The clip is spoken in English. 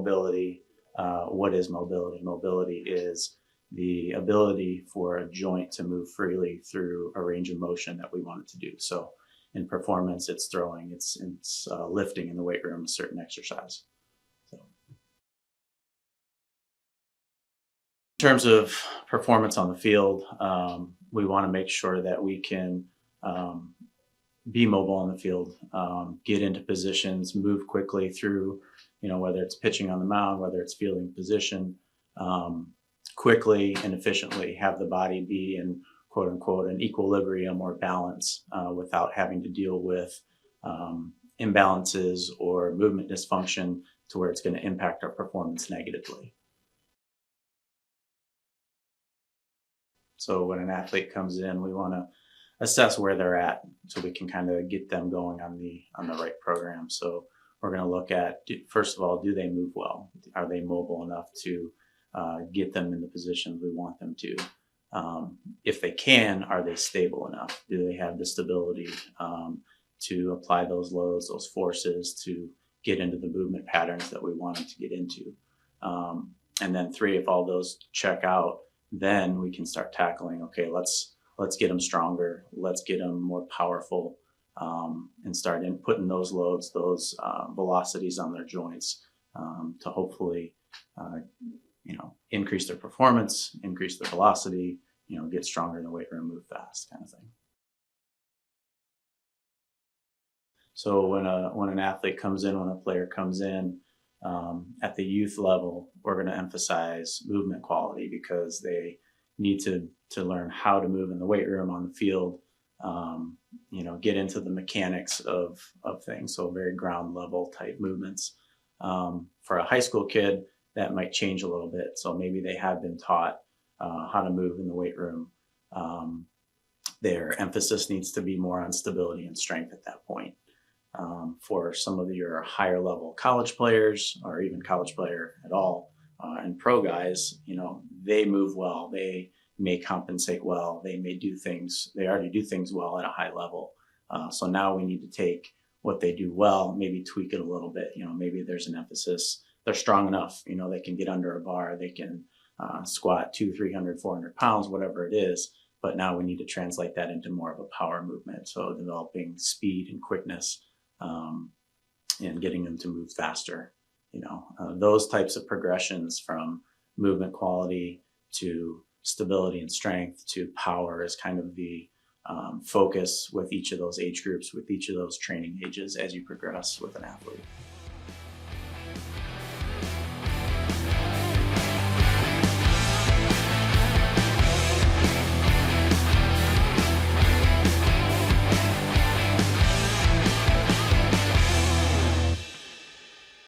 mobility. What is mobility? Mobility is the ability for a joint to move freely through a range of motion that we want it to do. So in performance, it's throwing, it's lifting in the weight room, a certain exercise. So in terms of performance on the field, we want to make sure that we can be mobile on the field, get into positions, move quickly through, whether it's pitching on the mound, whether it's fielding position, quickly and efficiently have the body be in quote unquote an equilibrium or balance without having to deal with imbalances or movement dysfunction to where it's going to impact our performance negatively. So when an athlete comes in, we want to assess where they're at so we can kind of get them going on the right program. So we're going to look at, first of all, do they move well? Are they mobile enough to get them in the positions we want them to? If they can, are they stable enough? Do they have the stability to apply those loads, those forces to get into the movement patterns that we want them to get into? And then 3, if all those check out, then we can start tackling, okay, let's get them stronger, let's get them more powerful, and start putting those loads, those velocities on their joints to hopefully increase their performance, increase their velocity, get stronger in the weight room, move fast, kind of thing. So when an athlete comes in, when a player comes in, at the youth level, we're going to emphasize movement quality because they need to learn how to move in the weight room, on the field, get into the mechanics of things. So very ground level type movements. For a high school kid, that might change a little bit. So maybe they have been taught how to move in the weight room. Their emphasis needs to be more on stability and strength at that point. For some of your higher level college players, or even college player at all, and pro guys, they move well, they may compensate well, they already do things well at a high level. So now we need to take what they do well, maybe tweak it a little bit. Maybe there's an emphasis, they're strong enough, they can get under a bar, they can squat 200, 300, 400 pounds, whatever it is. But now we need to translate that into more of a power movement. So developing speed and quickness, and getting them to move faster. Those types of progressions from movement quality to stability and strength to power is kind of the focus with each of those age groups, with each of those training ages as you progress with an athlete.